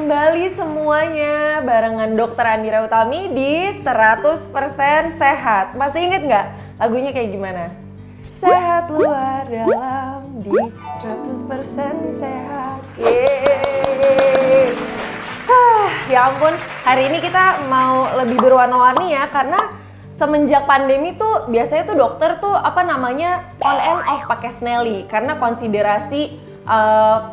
kembali semuanya barengan Dokter Andira Utami di 100% Sehat. Masih inget nggak lagunya kayak gimana? Sehat luar dalam di 100% sehat. Yeay. Ya ampun, hari ini kita mau lebih berwarna-warni ya, karena semenjak pandemi tuh biasanya tuh dokter tuh on and off pakai Snelly karena konsiderasi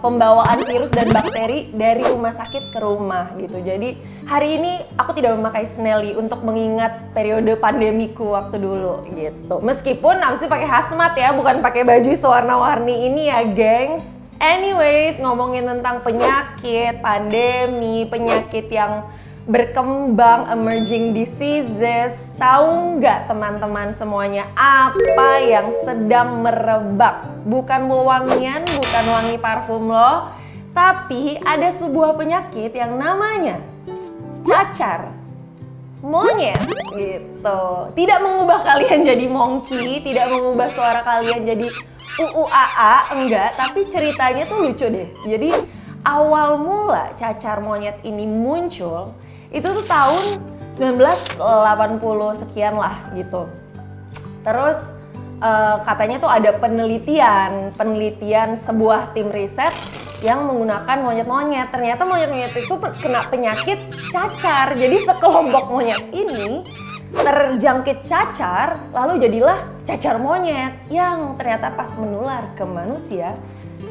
pembawaan virus dan bakteri dari rumah sakit ke rumah gitu. Jadi hari ini aku tidak memakai Snelly untuk mengingat periode pandemiku waktu dulu gitu. Meskipun harusnya pakai hazmat ya, bukan pakai baju sewarna-warni ini ya, gengs. Anyways, ngomongin tentang penyakit, pandemi, penyakit yang berkembang, emerging diseases. Tahu nggak teman-teman semuanya apa yang sedang merebak? Bukan wewangian, bukan wangi parfum loh, tapi ada sebuah penyakit yang namanya cacar monyet gitu. Tidak mengubah kalian jadi monkey, tidak mengubah suara kalian jadi UUAA, enggak, tapi ceritanya tuh lucu deh. Jadi awal mula cacar monyet ini muncul itu tuh tahun 1980 sekian lah gitu. Terus katanya tuh ada penelitian sebuah tim riset yang menggunakan monyet-monyet. Ternyata monyet-monyet itu kena penyakit cacar. Jadi sekelompok monyet ini terjangkit cacar, lalu jadilah cacar monyet yang ternyata pas menular ke manusia,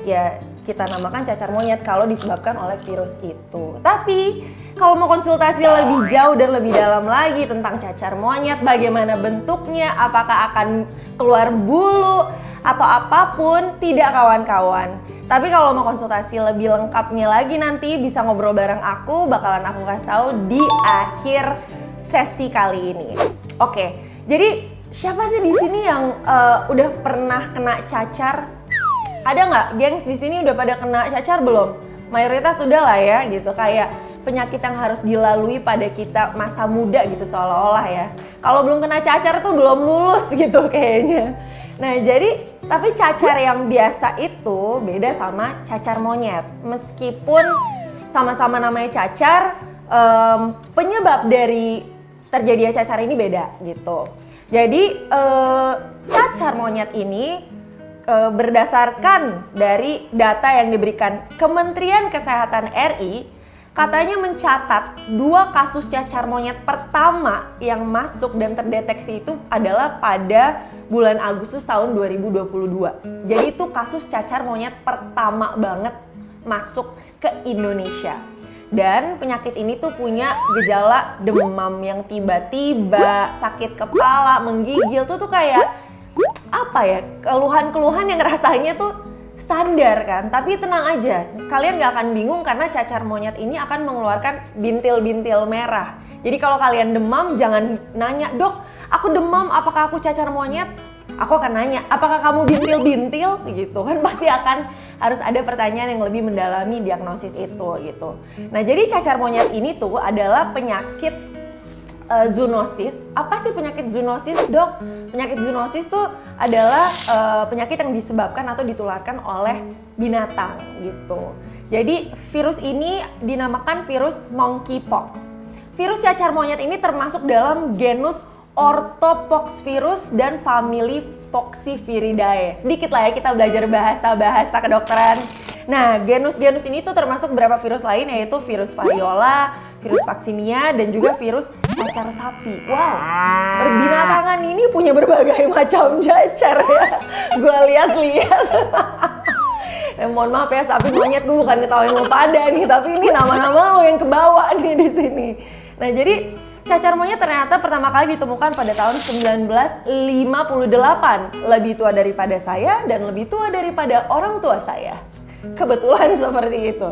ya kita namakan cacar monyet kalau disebabkan oleh virus itu. Tapi kalau mau konsultasi lebih jauh dan lebih dalam lagi tentang cacar monyet, bagaimana bentuknya, apakah akan keluar bulu atau apapun, tidak kawan-kawan. Tapi kalau mau konsultasi lebih lengkapnya lagi nanti bisa ngobrol bareng aku, bakalan aku kasih tahu di akhir sesi kali ini. Oke, jadi siapa sih di sini yang udah pernah kena cacar? Ada nggak, gengs, di sini udah pada kena cacar belum? Mayoritas sudah lah ya, gitu. Kayak penyakit yang harus dilalui pada kita masa muda gitu seolah-olah ya. Kalau belum kena cacar tuh belum lulus gitu kayaknya. Nah jadi, tapi cacar yang biasa itu beda sama cacar monyet. Meskipun sama-sama namanya cacar, penyebab dari terjadinya cacar ini beda gitu. Jadi cacar monyet ini berdasarkan dari data yang diberikan Kementerian Kesehatan RI, katanya mencatat 2 kasus cacar monyet pertama yang masuk dan terdeteksi itu adalah pada bulan Agustus tahun 2022. Jadi itu kasus cacar monyet pertama banget masuk ke Indonesia. Dan penyakit ini tuh punya gejala demam yang tiba-tiba, sakit kepala, menggigil, tuh kayak apa ya, keluhan-keluhan yang rasanya tuh standar kan. Tapi tenang aja, kalian gak akan bingung karena cacar monyet ini akan mengeluarkan bintil-bintil merah. Jadi kalau kalian demam jangan nanya, "Dok, aku demam, apakah aku cacar monyet?" Aku akan nanya, "Apakah kamu bintil-bintil?" gitu kan. Pasti akan harus ada pertanyaan yang lebih mendalami diagnosis itu gitu. Nah jadi cacar monyet ini tuh adalah penyakit zoonosis. Apa sih penyakit zoonosis, Dok? Penyakit zoonosis tuh adalah penyakit yang disebabkan atau ditularkan oleh binatang gitu. Jadi virus ini dinamakan virus monkeypox. Virus cacar monyet ini termasuk dalam genus Orthopoxvirus dan famili Poxviridae. Sedikit lah ya kita belajar bahasa-bahasa kedokteran. Nah, genus-genus ini tuh termasuk beberapa virus lain, yaitu virus variola, virus vaccinia, dan juga virus cacar sapi. Wow, perbinatangan ini punya berbagai macam cacar ya. Gue lihat-lihat. Mohon maaf ya, sapi monyet gue bukan ketawain lo pada nih, tapi ini nama-nama lo yang kebawa nih di sini. Nah, jadi cacar monyet ternyata pertama kali ditemukan pada tahun 1958. Lebih tua daripada saya dan lebih tua daripada orang tua saya. Kebetulan seperti itu.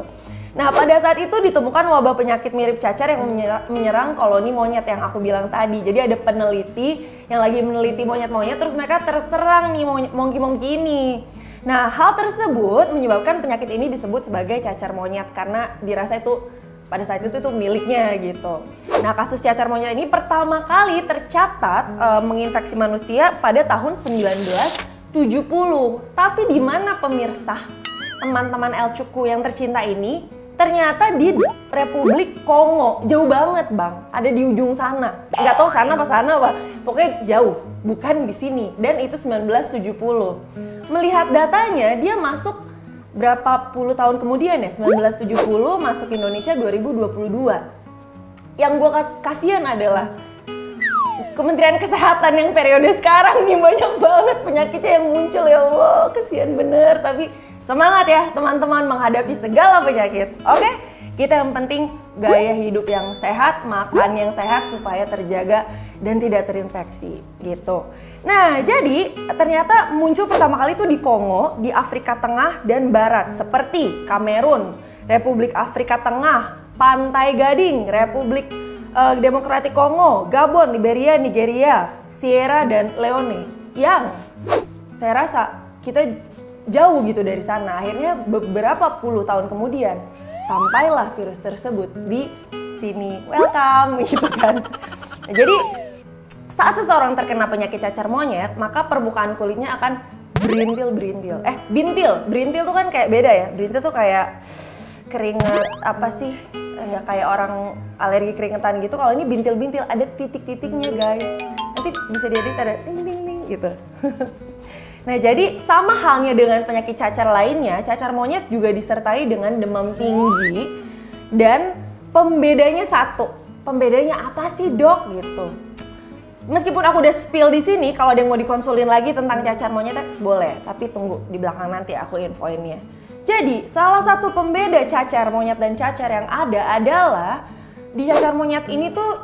Nah, pada saat itu ditemukan wabah penyakit mirip cacar yang menyerang koloni monyet yang aku bilang tadi. Jadi ada peneliti yang lagi meneliti monyet-monyet, terus mereka terserang nih monkey-monkey ini. Nah, hal tersebut menyebabkan penyakit ini disebut sebagai cacar monyet karena dirasa itu pada saat itu tuh miliknya gitu. Nah, kasus cacar monyet ini pertama kali tercatat menginfeksi manusia pada tahun 1970. Tapi di mana pemirsa, teman-teman El Cuku yang tercinta ini, Ternyata di Republik Kongo, jauh banget bang, ada di ujung sana. Nggak tahu sana apa sana apa, pokoknya jauh, bukan di sini. Dan itu 1970. Melihat datanya, dia masuk berapa puluh tahun kemudian ya, 1970 masuk Indonesia 2022. Yang gue kasihan adalah Kementerian Kesehatan yang periode sekarang nih banyak banget penyakitnya yang muncul, ya Allah, kasihan bener. Tapi semangat ya teman-teman menghadapi segala penyakit. Oke, kita yang penting gaya hidup yang sehat, makan yang sehat supaya terjaga dan tidak terinfeksi gitu. Nah, jadi ternyata muncul pertama kali itu di Kongo, di Afrika Tengah dan Barat, seperti Kamerun, Republik Afrika Tengah, Pantai Gading, Republik Demokratik Kongo, Gabon, Liberia, Nigeria, Sierra dan Leone. Yang saya rasa kita jauh gitu dari sana. Akhirnya beberapa puluh tahun kemudian sampailah virus tersebut di sini. Welcome gitu kan. Jadi saat seseorang terkena penyakit cacar monyet, maka permukaan kulitnya akan berintil-berintil. Berintil tuh kan kayak beda ya. Berintil tuh kayak keringat apa sih? Ya kayak orang alergi keringetan gitu. Kalau ini bintil-bintil, ada titik-titiknya guys. Nanti bisa diedit ada ting-ting-ting gitu. Nah, jadi sama halnya dengan penyakit cacar lainnya, cacar monyet juga disertai dengan demam tinggi. Dan pembedanya satu. Pembedanya apa sih dok gitu. Meskipun aku udah spill di sini, kalau ada yang mau dikonsulin lagi tentang cacar monyet boleh. Tapi tunggu di belakang nanti aku infoinnya. Jadi, salah satu pembeda cacar monyet dan cacar yang ada adalah di cacar monyet ini tuh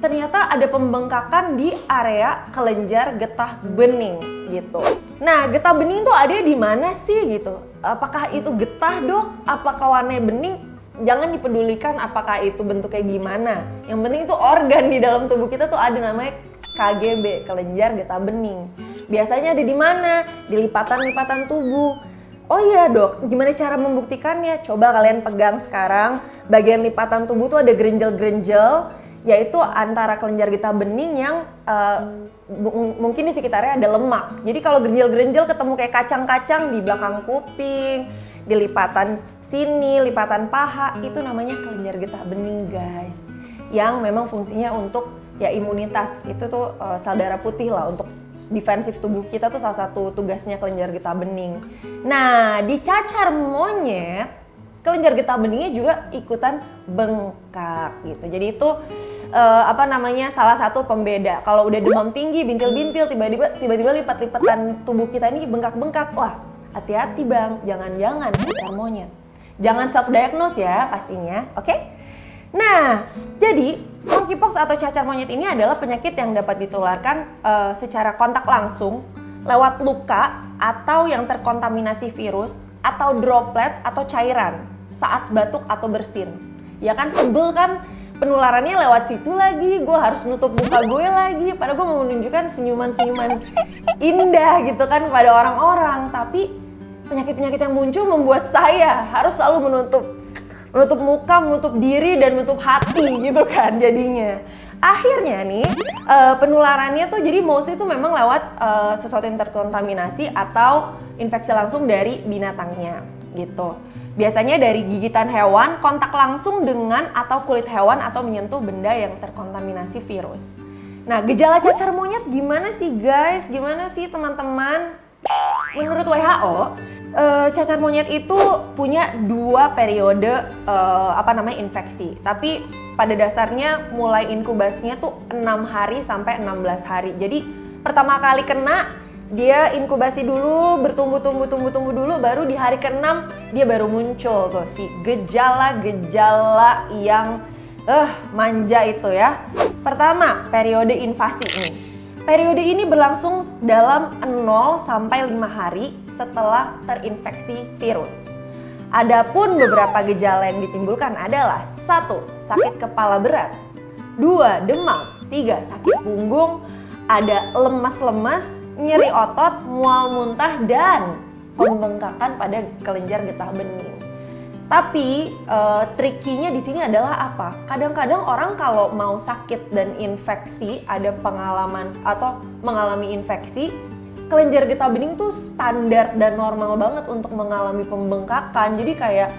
ternyata ada pembengkakan di area kelenjar getah bening gitu. Nah, getah bening tuh ada di mana sih gitu? Apakah itu getah dok? Apakah warnanya bening? Jangan dipedulikan apakah itu bentuknya gimana. Yang penting itu organ di dalam tubuh kita tuh ada namanya KGB, kelenjar getah bening. Biasanya ada di mana? Di lipatan-lipatan tubuh. Oh iya dok, gimana cara membuktikannya? Coba kalian pegang sekarang, bagian lipatan tubuh tuh ada gerenjel-gerenjel, yaitu antara kelenjar getah bening yang mungkin di sekitarnya ada lemak. Jadi kalau gerenjel-gerenjel ketemu kayak kacang-kacang di belakang kuping, di lipatan sini, lipatan paha, itu namanya kelenjar getah bening guys. Yang memang fungsinya untuk ya imunitas, itu tuh sel darah putih lah untuk defensif tubuh kita tuh salah satu tugasnya kelenjar getah bening. Nah, di cacar monyet, kelenjar getah beningnya juga ikutan bengkak gitu. Jadi itu salah satu pembeda. Kalau udah demam tinggi, bintil-bintil, tiba-tiba lipat-lipatan tubuh kita ini bengkak-bengkak. Wah, hati-hati bang, jangan-jangan cacar monyet. Jangan self-diagnose ya pastinya, oke? Nah, jadi monkeypox atau cacar monyet ini adalah penyakit yang dapat ditularkan secara kontak langsung lewat luka atau yang terkontaminasi virus atau droplet atau cairan saat batuk atau bersin. Ya kan sebel kan penularannya lewat situ lagi, gue harus nutup muka gue lagi, padahal gue mau menunjukkan senyuman-senyuman indah gitu kan kepada orang-orang. Tapi penyakit-penyakit yang muncul membuat saya harus selalu menutup muka, menutup diri, dan menutup hati gitu kan jadinya. Akhirnya nih penularannya tuh jadi mostly itu memang lewat sesuatu yang terkontaminasi atau infeksi langsung dari binatangnya gitu. Biasanya dari gigitan hewan, kontak langsung dengan atau kulit hewan atau menyentuh benda yang terkontaminasi virus. Nah, gejala cacar monyet gimana sih guys? Gimana sih teman-teman? Menurut WHO, cacar monyet itu punya dua periode infeksi. Tapi pada dasarnya mulai inkubasinya tuh 6 hari sampai 16 hari. Jadi pertama kali kena dia inkubasi dulu, bertumbuh dulu, baru di hari ke-6 dia baru muncul tuh si gejala-gejala yang manja itu ya. Pertama, periode invasi ini. Periode ini berlangsung dalam 0 sampai 5 hari setelah terinfeksi virus. Adapun beberapa gejala yang ditimbulkan adalah 1. Sakit kepala berat, 2. Demam, 3. Sakit punggung, ada lemas-lemas, nyeri otot, mual muntah, dan pembengkakan pada kelenjar getah bening. Tapi trikinya di sini adalah apa? Kadang-kadang orang kalau mau sakit dan infeksi, ada pengalaman atau mengalami infeksi, kelenjar getah bening tuh standar dan normal banget untuk mengalami pembengkakan. Jadi kayak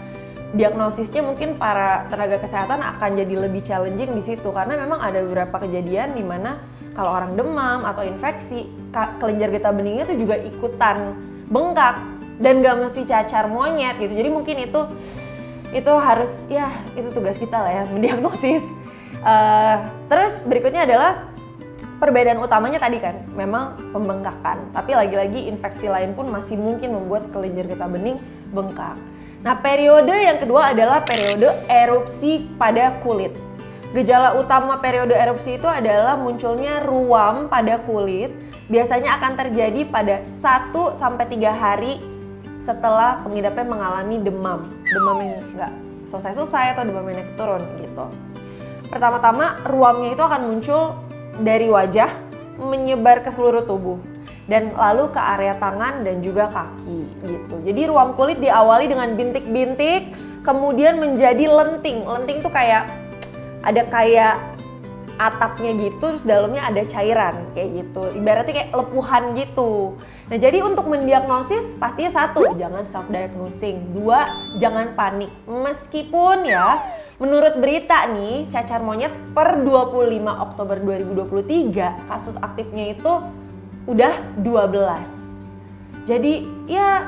diagnosisnya mungkin para tenaga kesehatan akan jadi lebih challenging di situ karena memang ada beberapa kejadian di mana kalau orang demam atau infeksi, kelenjar getah beningnya tuh juga ikutan bengkak dan gak mesti cacar monyet gitu. Jadi mungkin itu harus ya itu tugas kita lah ya mendiagnosis. Terus berikutnya adalah perbedaan utamanya tadi kan memang pembengkakan, tapi lagi-lagi infeksi lain pun masih mungkin membuat kelenjar getah bening bengkak. Nah, periode yang kedua adalah periode erupsi pada kulit. Gejala utama periode erupsi itu adalah munculnya ruam pada kulit. Biasanya akan terjadi pada 1-3 hari setelah pengidapnya mengalami demam. Demam yang nggak selesai-selesai atau demam yang naik turun gitu. Pertama-tama ruamnya itu akan muncul dari wajah menyebar ke seluruh tubuh. Dan lalu ke area tangan dan juga kaki gitu. Jadi ruam kulit diawali dengan bintik-bintik, kemudian menjadi lenting. Lenting tuh kayak ada kayak atapnya gitu, terus dalamnya ada cairan kayak gitu. Ibaratnya kayak lepuhan gitu. Nah, jadi untuk mendiagnosis pastinya 1, jangan self-diagnosing. 2, jangan panik. Meskipun ya menurut berita nih, cacar monyet per 25 Oktober 2023 kasus aktifnya itu udah 12. Jadi ya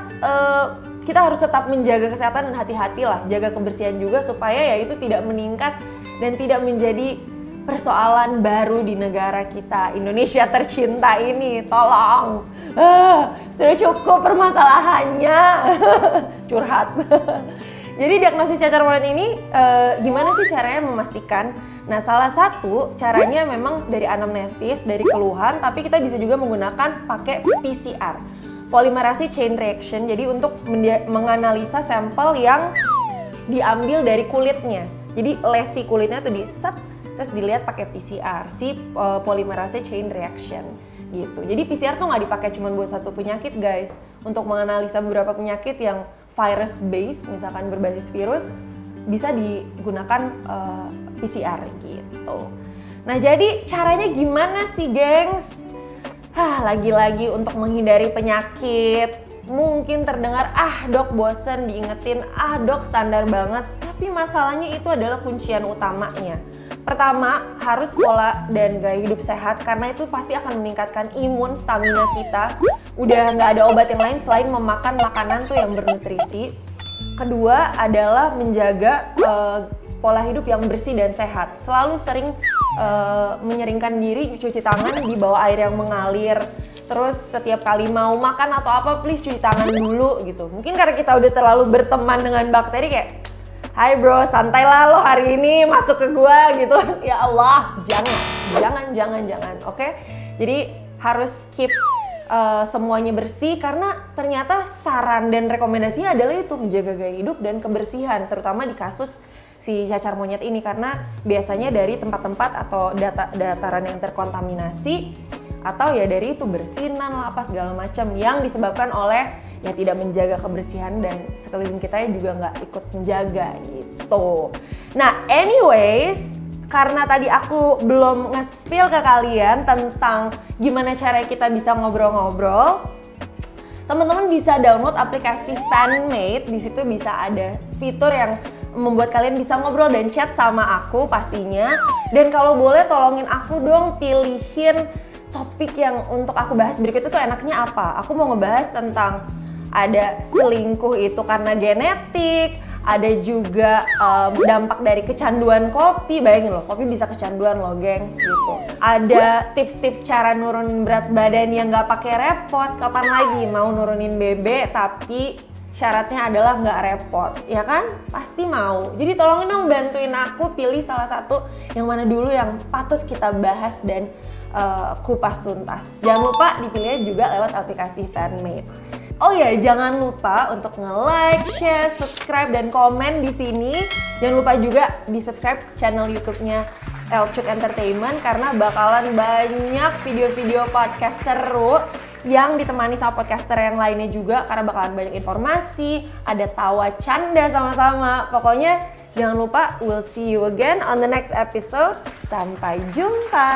kita harus tetap menjaga kesehatan dan hati-hati lah, jaga kebersihan juga supaya ya itu tidak meningkat dan tidak menjadi persoalan baru di negara kita, Indonesia tercinta ini. Tolong, sudah cukup permasalahannya. Curhat. Jadi diagnosis cacar monyet ini gimana sih caranya memastikan? Nah, salah satu caranya memang dari anamnesis, dari keluhan, tapi kita bisa juga menggunakan pakai PCR, polymerase chain reaction. Jadi untuk menganalisa sampel yang diambil dari kulitnya. Jadi lesi kulitnya tuh diset, terus dilihat pakai PCR, si polymerase chain reaction gitu. Jadi PCR tuh nggak dipakai cuma buat satu penyakit guys. Untuk menganalisa beberapa penyakit yang virus based, misalkan berbasis virus, bisa digunakan PCR gitu. Nah, jadi caranya gimana sih, gengs? Lagi-lagi untuk menghindari penyakit. Mungkin terdengar, dok bosen diingetin, dok standar banget. Tapi masalahnya itu adalah kuncian utamanya. Pertama, harus pola dan gaya hidup sehat karena itu pasti akan meningkatkan imun, stamina kita. Udah nggak ada obat yang lain selain memakan makanan tuh yang bernutrisi. Kedua adalah menjaga pola hidup yang bersih dan sehat. Selalu sering menyeringkan diri cuci tangan di bawah air yang mengalir. Terus setiap kali mau makan atau apa, please cuci tangan dulu gitu. Mungkin karena kita udah terlalu berteman dengan bakteri kayak, hai bro, santai lah lo hari ini masuk ke gua gitu. Ya Allah, jangan, oke? Jadi harus keep semuanya bersih karena ternyata saran dan rekomendasinya adalah itu menjaga gaya hidup dan kebersihan, terutama di kasus si cacar monyet ini karena biasanya dari tempat-tempat atau dataran yang terkontaminasi atau ya dari itu bersinan lah apa segala macam yang disebabkan oleh ya tidak menjaga kebersihan dan sekeliling kita juga nggak ikut menjaga gitu. Nah, anyways, karena tadi aku belum nge-spill ke kalian tentang gimana cara kita bisa ngobrol-ngobrol, teman-teman bisa download aplikasi Fanmade. Di situ bisa ada fitur yang membuat kalian bisa ngobrol dan chat sama aku pastinya. Dan kalau boleh tolongin aku dong pilihin topik yang untuk aku bahas berikutnya tuh enaknya apa. Aku mau ngebahas tentang ada selingkuh itu karena genetik, ada juga dampak dari kecanduan kopi. Bayangin loh, kopi bisa kecanduan loh gengs gitu. Ada tips-tips cara nurunin berat badan yang nggak pakai repot. Kapan lagi mau nurunin BB tapi syaratnya adalah nggak repot, ya kan? Pasti mau. Jadi tolongin dong bantuin aku pilih salah satu yang mana dulu yang patut kita bahas dan kupas tuntas. Jangan lupa dipilihnya juga lewat aplikasi Fanmade. Oh ya, jangan lupa untuk nge-like, share, subscribe, dan komen di sini. Jangan lupa juga di-subscribe channel YouTube-nya Elcuk Entertainment karena bakalan banyak video-video podcast seru yang ditemani sama podcaster yang lainnya juga karena bakalan banyak informasi, ada tawa canda sama-sama. Pokoknya jangan lupa, we'll see you again on the next episode. Sampai jumpa.